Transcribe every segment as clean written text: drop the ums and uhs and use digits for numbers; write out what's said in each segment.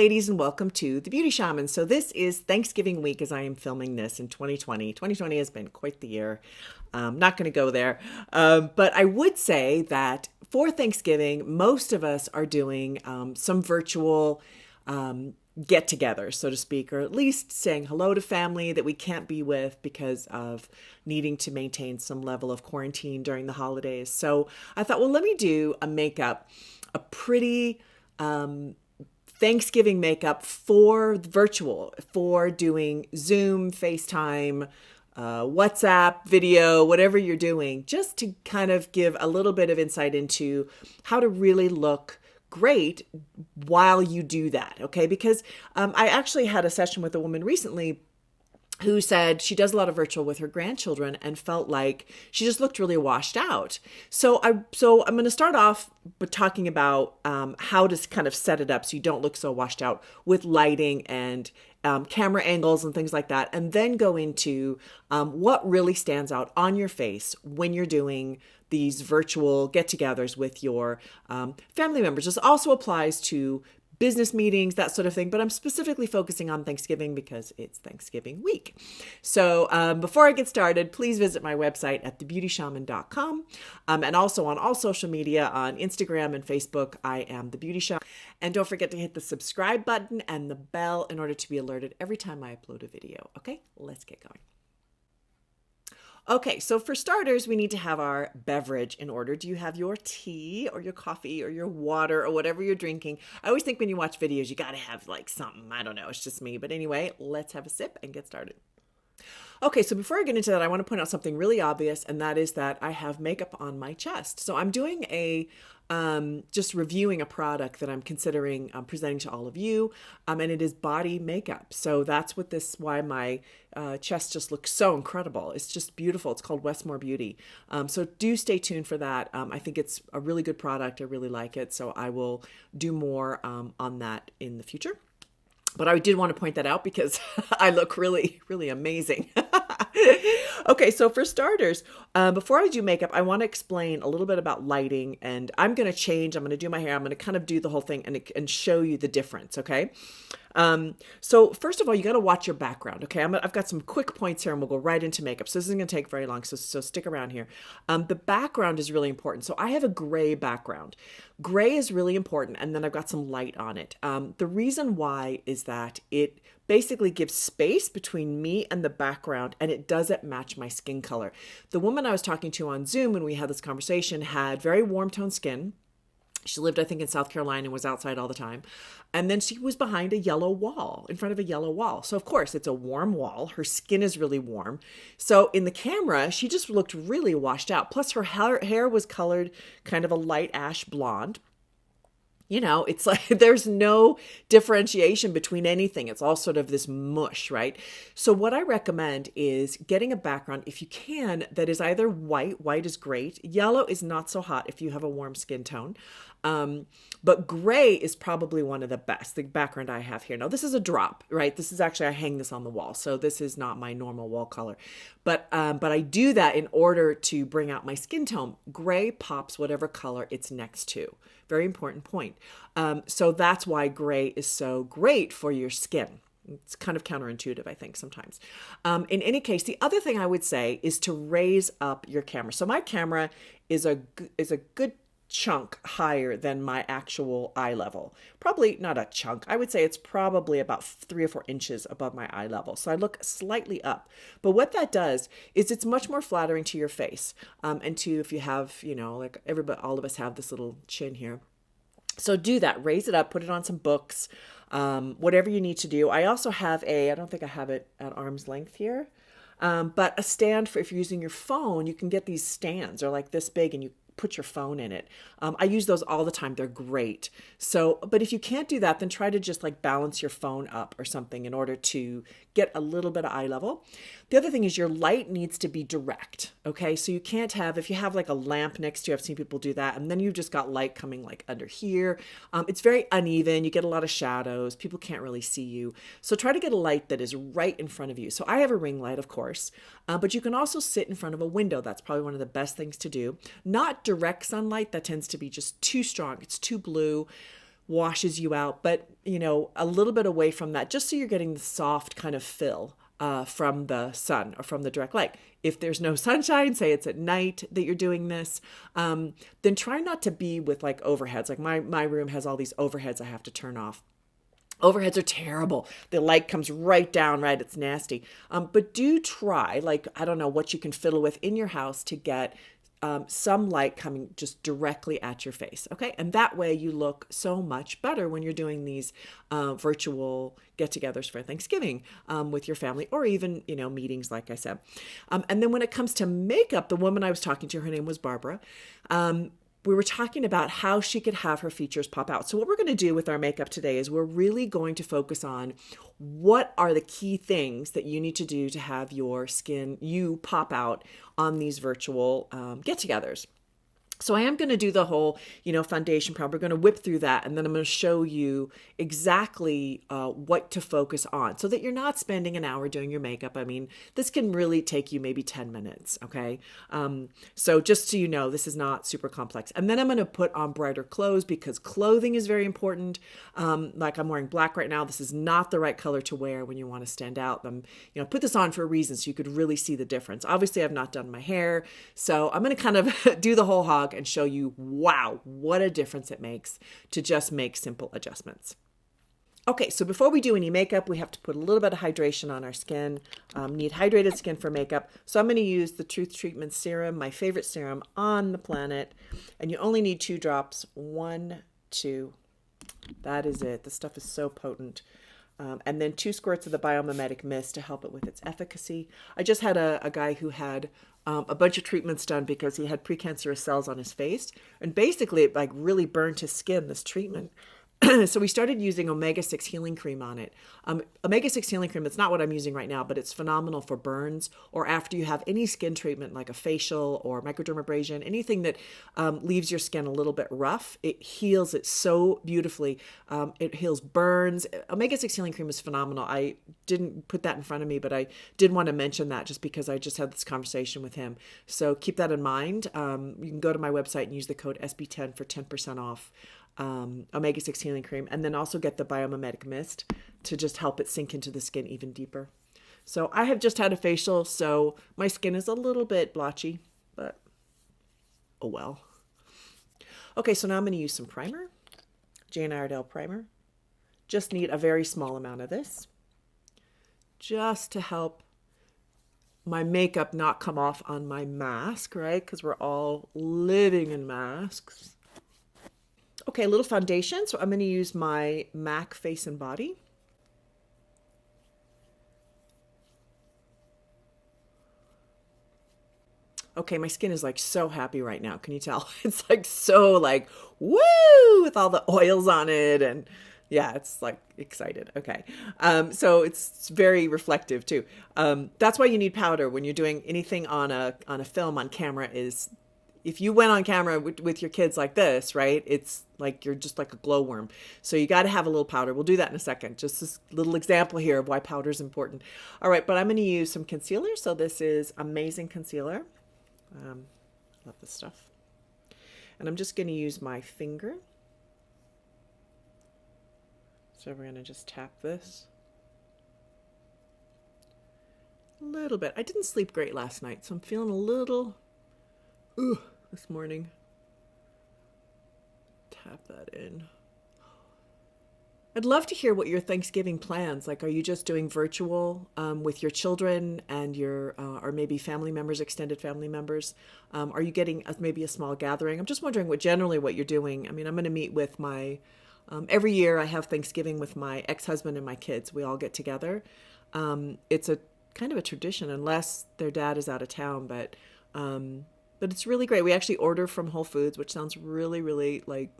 ladies, and welcome to The Beauty Shaman. So this is Thanksgiving week as I am filming this in 2020. 2020 has been quite the year. Not going to go there. But I would say that for Thanksgiving, most of us are doing some virtual get-togethers, so to speak, or at least saying hello to family that we can't be with because of needing to maintain some level of quarantine during the holidays. So I thought, well, let me do a pretty Thanksgiving makeup for virtual, for doing Zoom, FaceTime, WhatsApp, video, whatever you're doing, just to kind of give a little bit of insight into how to really look great while you do that. Okay. Because I actually had a session with a woman recently who said she does a lot of virtual with her grandchildren and felt like she just looked really washed out. So I'm going to start off by talking about how to kind of set it up so you don't look so washed out with lighting and camera angles and things like that, and then go into what really stands out on your face when you're doing these virtual get-togethers with your family members. This also applies to business meetings, that sort of thing, but I'm specifically focusing on Thanksgiving because it's Thanksgiving week. So before I get started, please visit my website at thebeautyshaman.com, and also on all social media on Instagram and Facebook, I am The Beauty Shaman. And don't forget to hit the subscribe button and the bell in order to be alerted every time I upload a video. Okay, let's get going. Okay, so for starters, we need to have our beverage in order. Do you have your tea or your coffee or your water or whatever you're drinking? I always think when you watch videos, you got to have like something. I don't know. It's just me. But anyway, let's have a sip and get started. Okay, so before I get into that, I want to point out something really obvious, and that is that I have makeup on my chest. So I'm doing just reviewing a product that I'm considering presenting to all of you, and it is body makeup. So that's why my chest just looks so incredible. It's just beautiful. It's called Westmore Beauty. So do stay tuned for that. I think it's a really good product. I really like it. So I will do more on that in the future. But I did want to point that out because I look really, really amazing. Okay, so for starters, before I do makeup, I want to explain a little bit about lighting, and I'm going to change. I'm going to do my hair. I'm going to kind of do the whole thing and show you the difference, okay? So first of all, you got to watch your background, okay? I've got some quick points here, and we'll go right into makeup. So this isn't going to take very long, so stick around here. The background is really important. So I have a gray background. Gray is really important, and then I've got some light on it. The reason why is that it basically gives space between me and the background, and it doesn't match my skin color. The woman I was talking to on Zoom when we had this conversation had very warm toned skin. She lived, I think, in South Carolina and was outside all the time. And then she was behind a yellow wall, in front of a yellow wall. So, of course, it's a warm wall. Her skin is really warm. So in the camera, she just looked really washed out. Plus, her hair was colored kind of a light ash blonde. You know, it's like there's no differentiation between anything. It's all sort of this mush, right? So what I recommend is getting a background, if you can, that is either white. White is great. Yellow is not so hot if you have a warm skin tone. But gray is probably one of the best, the background I have here. Now, this is a drop, right? This is actually, I hang this on the wall. So this is not my normal wall color. But I do that in order to bring out my skin tone. Gray pops whatever color it's next to. Very important point. So that's why gray is so great for your skin. It's kind of counterintuitive, I think, sometimes. In any case, the other thing I would say is to raise up your camera. So my camera is a good chunk higher than my actual eye level. Probably not a chunk. I would say it's probably about 3 or 4 inches above my eye level. So I look slightly up. But what that does is it's much more flattering to your face. And to, if you have, you know, like all of us have this little chin here. So do that. Raise it up. Put it on some books. Whatever you need to do. I also have I don't think I have it at arm's length here. But a stand for if you're using your phone, you can get these stands. They're like this big and you put your phone in it. I use those all the time. They're great. So, but if you can't do that, then try to just like balance your phone up or something in order to get a little bit of eye level. The other thing is your light needs to be direct. Okay. So you can't have, if you have like a lamp next to you, I've seen people do that. And then you've just got light coming like under here. It's very uneven. You get a lot of shadows. People can't really see you. So try to get a light that is right in front of you. So I have a ring light, of course, but you can also sit in front of a window. That's probably one of the best things to do. Not direct sunlight. That tends to be just too strong. It's too blue. washes you out, but a little bit away from that, just so you're getting the soft kind of fill from the sun or from the direct light. If there's no sunshine, say it's at night that you're doing this, then try not to be with like overheads. Like my room has all these overheads I have to turn off. Overheads are terrible. The light comes right down, right? It's nasty. But do try, like, I don't know what you can fiddle with in your house to get some light coming just directly at your face. Okay. And that way you look so much better when you're doing these virtual get togethers for Thanksgiving with your family, or even, meetings, like I said. And then when it comes to makeup, the woman I was talking to, her name was Barbara. We were talking about how she could have her features pop out. So what we're going to do with our makeup today is we're really going to focus on what are the key things that you need to do to have your skin, you pop out on these virtual get-togethers. So I am going to do the whole, foundation problem. We're going to whip through that, and then I'm going to show you exactly what to focus on so that you're not spending an hour doing your makeup. I mean, this can really take you maybe 10 minutes, okay? So just so you know, this is not super complex. And then I'm going to put on brighter clothes because clothing is very important. Like I'm wearing black right now. This is not the right color to wear when you want to stand out. Put this on for a reason so you could really see the difference. Obviously, I've not done my hair, so I'm going to kind of do the whole hog and show you, wow, what a difference it makes to just make simple adjustments. Okay, so before we do any makeup, we have to put a little bit of hydration on our skin. Need hydrated skin for makeup. So I'm going to use the Truth Treatment Serum, my favorite serum on the planet. And you only need 2 drops. 1, 2. That is it. The stuff is so potent. And then 2 squirts of the Biomimetic Mist to help it with its efficacy. I just had a guy who had a bunch of treatments done because he had precancerous cells on his face. And basically it like really burned his skin, this treatment. So we started using omega-6 healing cream on it. Omega-6 healing cream, it's not what I'm using right now, but it's phenomenal for burns or after you have any skin treatment like a facial or microdermabrasion, anything that leaves your skin a little bit rough. It heals it so beautifully. It heals burns. Omega-6 healing cream is phenomenal. I didn't put that in front of me, but I did want to mention that just because I just had this conversation with him. So keep that in mind. You can go to my website and use the code SB10 for 10% off. Omega-6 healing cream, and then also get the Biomimetic Mist to just help it sink into the skin even deeper. So I have just had a facial, so my skin is a little bit blotchy, but oh well. Okay, so now I'm going to use some primer, Jane Iredale primer. Just need a very small amount of this, just to help my makeup not come off on my mask, right? Because we're all living in masks. Okay, a little foundation. So I'm going to use my MAC Face and Body. Okay, my skin is like so happy right now. Can you tell? It's like so like, woo, with all the oils on it. And yeah, it's like excited. Okay. So it's very reflective too. That's why you need powder when you're doing anything on a film on camera. Is if you went on camera with your kids like this, right? It's like you're just like a glowworm. So you got to have a little powder. We'll do that in a second. Just this little example here of why powder is important. All right, but I'm going to use some concealer. So this is Amazing Concealer. Love this stuff. And I'm just going to use my finger. So we're going to just tap this. A little bit. I didn't sleep great last night, so I'm feeling a little this morning. Tap that in. I'd love to hear what your Thanksgiving plans. Like, are you just doing virtual with your children and your, or maybe family members, extended family members? Are you getting maybe a small gathering? I'm just wondering what you're doing. I mean, I'm going to meet with my, every year I have Thanksgiving with my ex-husband and my kids. We all get together. It's a kind of a tradition unless their dad is out of town, but it's really great. We actually order from Whole Foods, which sounds really, really like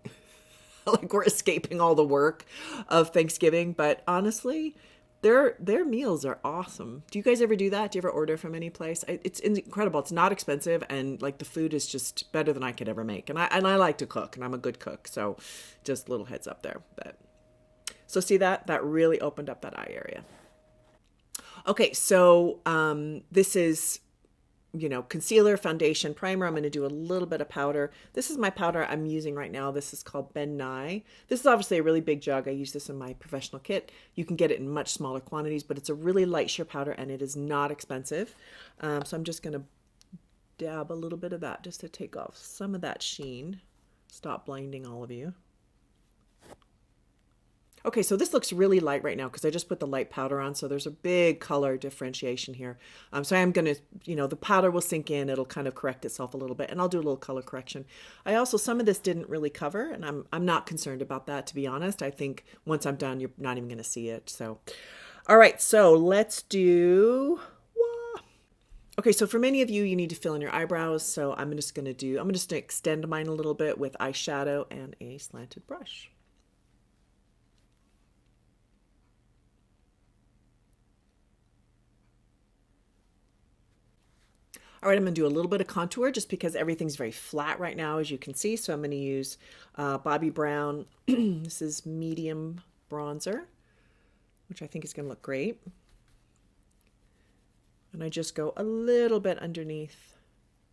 like we're escaping all the work of Thanksgiving. But honestly, their meals are awesome. Do you guys ever do that? Do you ever order from any place? It's incredible. It's not expensive, and like the food is just better than I could ever make. And I like to cook, and I'm a good cook. So just a little heads up there. But so see that really opened up that eye area. Okay, so this is you know, concealer, foundation, primer. I'm going to do a little bit of powder. This is my powder I'm using right now. This is called Ben Nye. This is obviously a really big jug. I use this in my professional kit. You can get it in much smaller quantities, but it's a really light sheer powder and it is not expensive. So I'm just going to dab a little bit of that just to take off some of that sheen. Stop blinding all of you. Okay, so this looks really light right now because I just put the light powder on, so there's a big color differentiation here. So I'm going to, you know, the powder will sink in, it'll kind of correct itself a little bit, and I'll do a little color correction. I also, some of this didn't really cover, and I'm not concerned about that, to be honest. I think once I'm done, you're not even going to see it. So, all right, so let's do... Okay, so for many of you, you need to fill in your eyebrows, so I'm just going to extend mine a little bit with eyeshadow and a slanted brush. All right, I'm going to do a little bit of contour just because everything's very flat right now, as you can see. So I'm going to use Bobbi Brown. This is medium bronzer, which I think is going to look great. And I just go a little bit underneath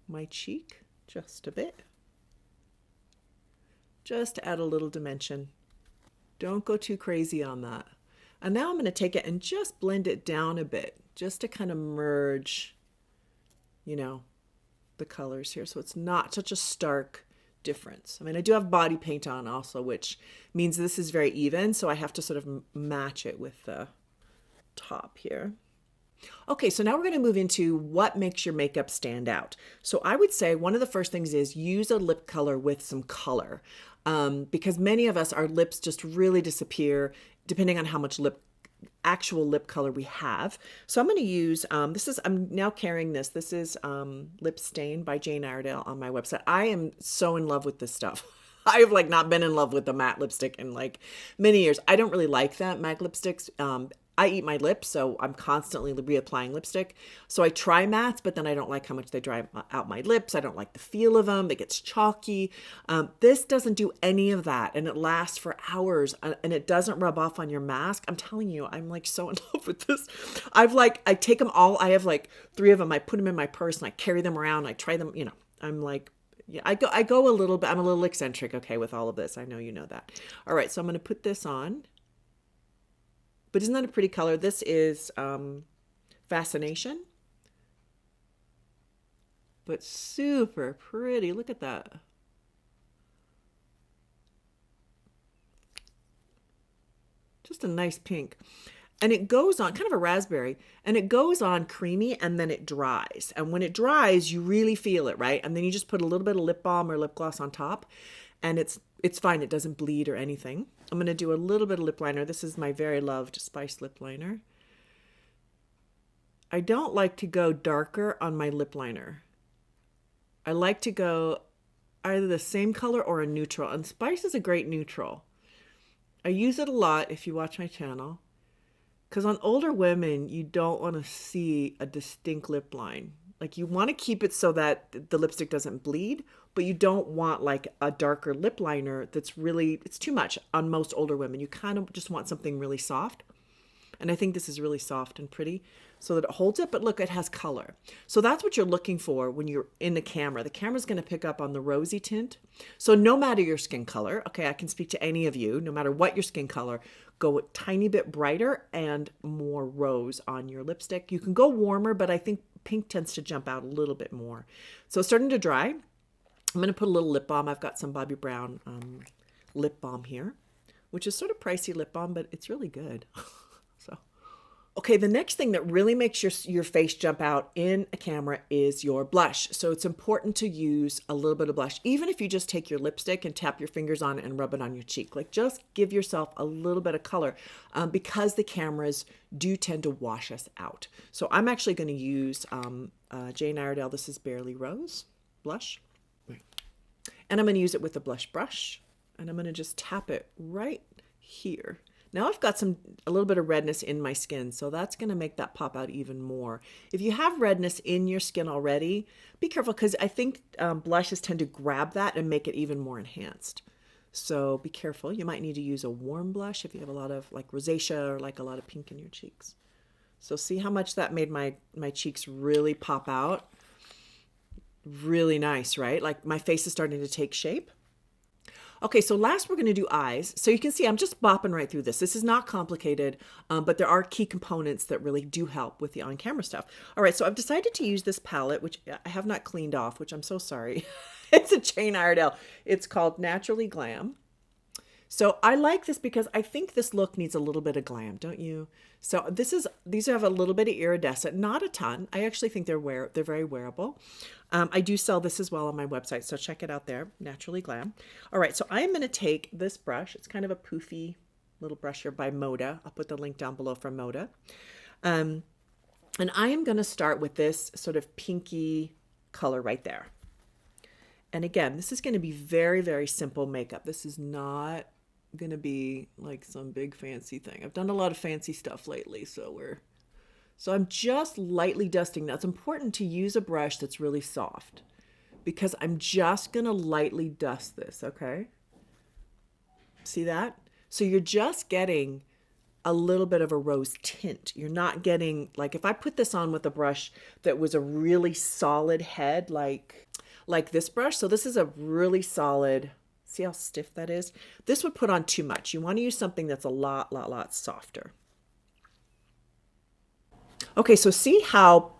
my cheek, just a bit. Just to add a little dimension. Don't go too crazy on that. And now I'm going to take it and just blend it down a bit, just to kind of merge, you know, the colors here. So it's not such a stark difference. I mean, I do have body paint on also, which means this is very even. So I have to sort of match it with the top here. Okay, so now we're going to move into what makes your makeup stand out. So I would say one of the first things is use a lip color with some color, because many of us, our lips just really disappear depending on how much actual lip color we have. So I'm going to use, I'm now carrying this. This is Lip Stain by Jane Iredale on my website. I am so in love with this stuff. I have like not been in love with the matte lipstick in like many years. I don't really like that matte lipsticks. I eat my lips, so I'm constantly reapplying lipstick. So I try mattes, but then I don't like how much they dry out my lips. I don't like the feel of them. It gets chalky. This doesn't do any of that, and it lasts for hours, and it doesn't rub off on your mask. I'm telling you, I'm like so in love with this. I take them all. I have like 3 of them. I put them in my purse, and I carry them around. I try them, you know, I'm like, yeah, I go a little bit. I'm a little eccentric, okay, with all of this. I know you know that. All right, so I'm going to put this on. But isn't that a pretty color? This is Fascination. But super pretty. Look at that. Just a nice pink. And it goes on, kind of a raspberry, and it goes on creamy and then it dries. And when it dries, you really feel it, right? And then you just put a little bit of lip balm or lip gloss on top, and it's fine. It doesn't bleed or anything. I'm going to do a little bit of lip liner. This is my very loved Spice lip liner. I don't like to go darker on my lip liner. I like to go either the same color or a neutral. And Spice is a great neutral. I use it a lot if you watch my channel. Because on older women, you don't want to see a distinct lip line. Like you want to keep it so that the lipstick doesn't bleed, but you don't want like a darker lip liner that's really, it's too much on most older women. You kind of just want something really soft. And I think this is really soft and pretty so that it holds it, but look, it has color. So that's what you're looking for when you're in the camera. The camera's going to pick up on the rosy tint. So no matter your skin color, okay, I can speak to any of you, no matter what your skin color, go a tiny bit brighter and more rose on your lipstick. You can go warmer, but I think pink tends to jump out a little bit more. So it's starting to dry. I'm going to put a little lip balm. I've got some Bobbi Brown lip balm here, which is sort of pricey lip balm, but it's really good. So, okay, the next thing that really makes your face jump out in a camera is your blush. So it's important to use a little bit of blush, even if you just take your lipstick and tap your fingers on it and rub it on your cheek. Like just give yourself a little bit of color because the cameras do tend to wash us out. So I'm actually going to use Jane Iredale. This is Barely Rose blush. And I'm going to use it with a blush brush. And I'm going to just tap it right here. Now I've got a little bit of redness in my skin, so that's going to make that pop out even more. If you have redness in your skin already, be careful because I think blushes tend to grab that and make it even more enhanced. So be careful. You might need to use a warm blush if you have a lot of like rosacea or like a lot of pink in your cheeks. So see how much that made my cheeks really pop out. Really nice, right? Like my face is starting to take shape. Okay, so last we're going to do eyes. So you can see I'm just bopping right through this. This is not complicated, but there are key components that really do help with the on-camera stuff. All right, so I've decided to use this palette, which I have not cleaned off, which I'm so sorry. It's a Jane Iredale. It's called Naturally Glam. So I like this because I think this look needs a little bit of glam, don't you? So these have a little bit of iridescent, not a ton. I actually think they're very wearable. I do sell this as well on my website, so check it out there, Naturally Glam. All right, so I am going to take this brush. It's kind of a poofy little brush here by Moda. I'll put the link down below from Moda. And I am going to start with this sort of pinky color right there. And again, this is going to be very, very simple makeup. This is not going to be like some big fancy thing. I've done a lot of fancy stuff lately, so I'm just lightly dusting. Now it's important to use a brush that's really soft because I'm just going to lightly dust this, okay? See that? So you're just getting a little bit of a rose tint. You're not getting, like if I put this on with a brush that was a really solid head, like this brush. So this is a really solid, see how stiff that is? This would put on too much. You want to use something that's a lot softer. Okay, so see how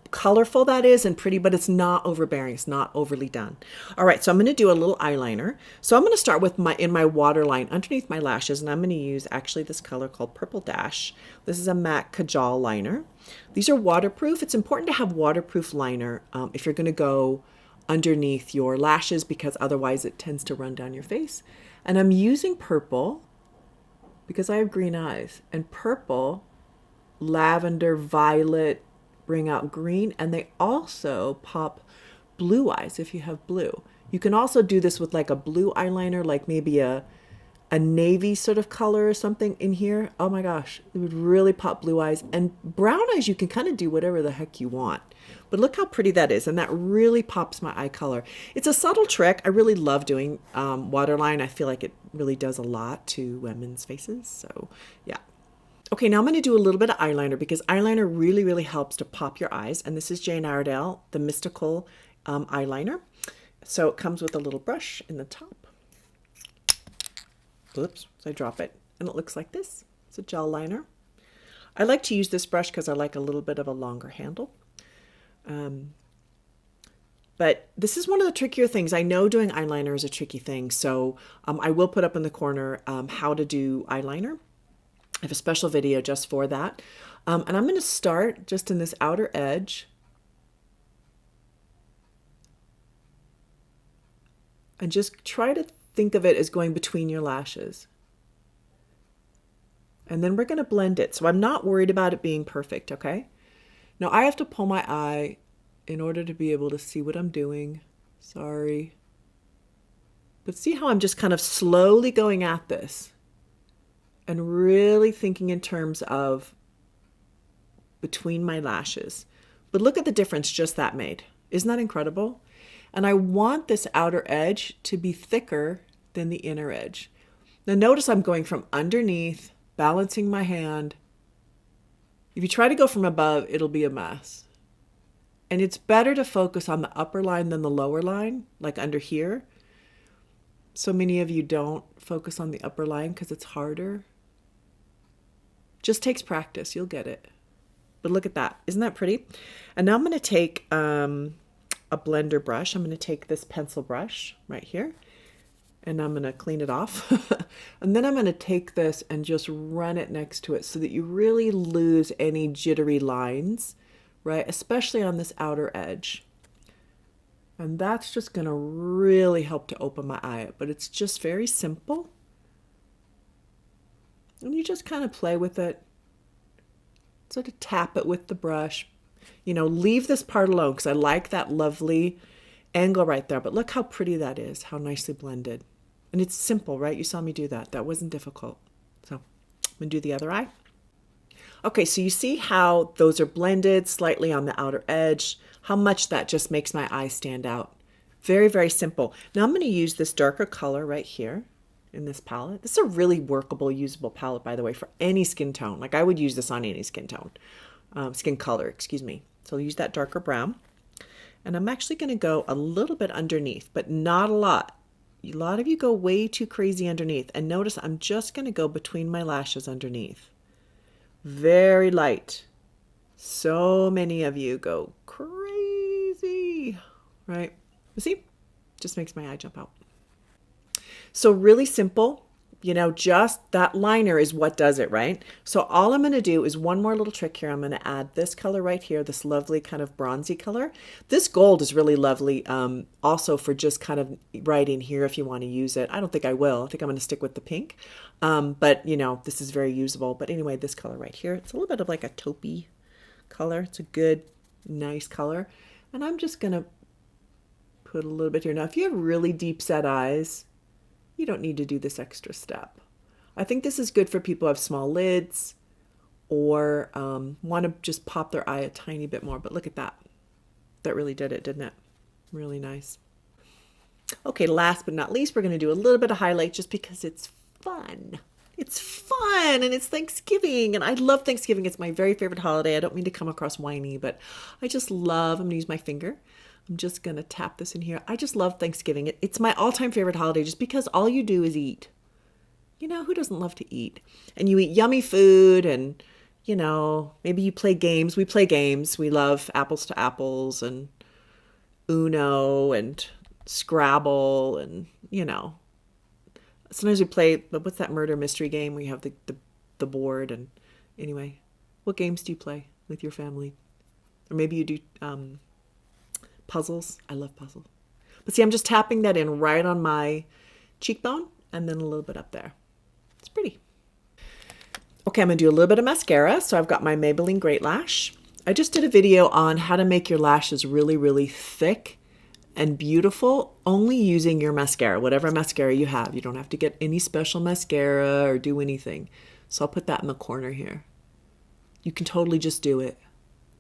colorful that is and pretty, but it's not overbearing. It's not overly done. All right, so I'm going to do a little eyeliner. So I'm going to start with in my waterline underneath my lashes, and I'm going to use actually this color called Purple Dash. This is a MAC Kajal liner. These are waterproof. It's important to have waterproof liner if you're going to go underneath your lashes because otherwise it tends to run down your face. And I'm using purple because I have green eyes, and purple, lavender, violet bring out green, and they also pop blue eyes if you have blue. You can also do this with like a blue eyeliner, like maybe a navy sort of color or something in here. Oh my gosh, it would really pop blue eyes. And brown eyes, you can kind of do whatever the heck you want. But look how pretty that is, and that really pops my eye color. It's a subtle trick. I really love doing waterline. I feel like it really does a lot to women's faces, so yeah. Okay, now I'm going to do a little bit of eyeliner because eyeliner really, really helps to pop your eyes. And this is Jane Iredale, the Mystical eyeliner. So it comes with a little brush in the top. Oops, so I drop it. And it looks like this. It's a gel liner. I like to use this brush because I like a little bit of a longer handle. But this is one of the trickier things. I know doing eyeliner is a tricky thing. So I will put up in the corner how to do eyeliner. I have a special video just for that. And I'm going to start just in this outer edge. And just try to think of it as going between your lashes. And then we're going to blend it. So I'm not worried about it being perfect, okay? Now I have to pull my eye in order to be able to see what I'm doing. Sorry. But see how I'm just kind of slowly going at this and really thinking in terms of between my lashes. But look at the difference just that made. Isn't that incredible? And I want this outer edge to be thicker than the inner edge. Now notice I'm going from underneath, balancing my hand. If you try to go from above, it'll be a mess. And it's better to focus on the upper line than the lower line, like under here. So many of you don't focus on the upper line because it's harder. Just takes practice, you'll get it. But look at that, isn't that pretty? And now I'm going to take a blender brush. I'm going to take this pencil brush right here, and I'm going to clean it off. And then I'm going to take this and just run it next to it so that you really lose any jittery lines, right? Especially on this outer edge. And that's just going to really help to open my eye up. But it's just very simple. And you just kind of play with it. Sort of tap it with the brush. You know, leave this part alone because I like that lovely angle right there. But look how pretty that is, how nicely blended. And it's simple, right? You saw me do that. That wasn't difficult. So I'm going to do the other eye. Okay, so you see how those are blended slightly on the outer edge, how much that just makes my eye stand out. Very, very simple. Now I'm going to use this darker color right here in this palette. This is a really workable, usable palette, by the way, for any skin tone. Like I would use this on any skin tone, skin color, excuse me. So I'll use that darker brown. And I'm actually going to go a little bit underneath, but not a lot. A lot of you go way too crazy underneath. And notice I'm just going to go between my lashes underneath. Very light. So many of you go crazy, right? You see? Just makes my eye jump out. So really simple. You know, just that liner is what does it, right? So all I'm going to do is one more little trick here. I'm going to add this color right here, this lovely kind of bronzy color. This gold is really lovely also for just kind of right in here if you want to use it. I don't think I will. I think I'm going to stick with the pink. But, you know, this is very usable. But anyway, this color right here, it's a little bit of like a taupey color. It's a good, nice color. And I'm just going to put a little bit here. Now, if you have really deep set eyes, you don't need to do this extra step. I think this is good for people who have small lids or want to just pop their eye a tiny bit more. But look at that. That really did it, didn't it? Really nice. Okay, last but not least, we're going to do a little bit of highlight just because it's fun. It's fun and it's Thanksgiving and I love Thanksgiving. It's my very favorite holiday. I don't mean to come across whiny, but I just love, I'm going to use my finger. I'm just going to tap this in here. I just love Thanksgiving. It's my all-time favorite holiday just because all you do is eat. You know, who doesn't love to eat? And you eat yummy food and, you know, maybe you play games. We play games. We love Apples to Apples and Uno and Scrabble and, you know. Sometimes we play, what's that murder mystery game where you have the board and anyway. What games do you play with your family? Or maybe you do puzzles. I love puzzles. But see, I'm just tapping that in right on my cheekbone and then a little bit up there. It's pretty. Okay, I'm going to do a little bit of mascara. So I've got my Maybelline Great Lash. I just did a video on how to make your lashes really, really thick and beautiful only using your mascara, whatever mascara you have. You don't have to get any special mascara or do anything. So I'll put that in the corner here. You can totally just do it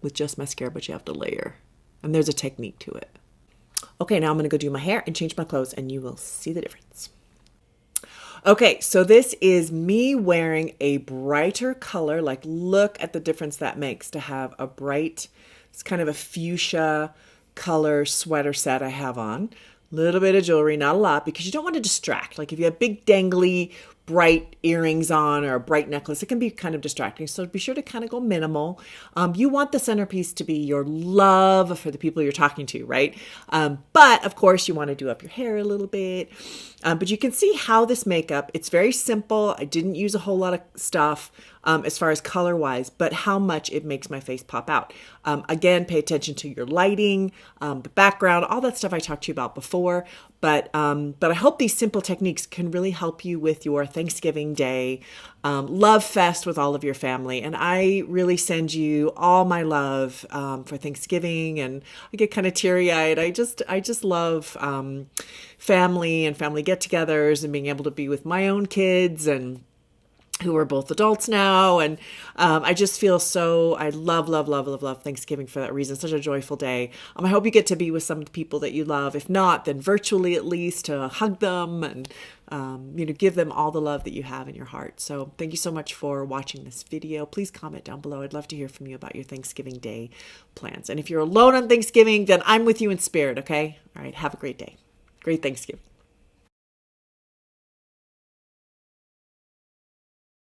with just mascara, but you have to layer. And there's a technique to it. Okay, now I'm going to go do my hair and change my clothes and you will see the difference. Okay, so this is me wearing a brighter color. Like, look at the difference that makes to have a bright, it's kind of a fuchsia color sweater set I have on. Little bit of jewelry, not a lot, because you don't want to distract. Like if you have big dangly bright earrings on or a bright necklace, it can be kind of distracting. So be sure to kind of go minimal. You want the centerpiece to be your love for the people you're talking to, right? But of course you want to do up your hair a little bit. But you can see how this makeup, it's very simple. I didn't use a whole lot of stuff as far as color wise, but how much it makes my face pop out. Again, pay attention to your lighting, the background, all that stuff I talked to you about before. But I hope these simple techniques can really help you with your Thanksgiving Day love fest with all of your family. And I really send you all my love for Thanksgiving, and I get kind of teary-eyed. I just love family and family get-togethers and being able to be with my own kids and who are both adults now. And I just feel so, I love Thanksgiving for that reason. Such a joyful day. I hope you get to be with some people that you love. If not, then virtually at least to hug them and, give them all the love that you have in your heart. So thank you so much for watching this video. Please comment down below. I'd love to hear from you about your Thanksgiving Day plans. And if you're alone on Thanksgiving, then I'm with you in spirit, okay? All right, have a great day. Great Thanksgiving.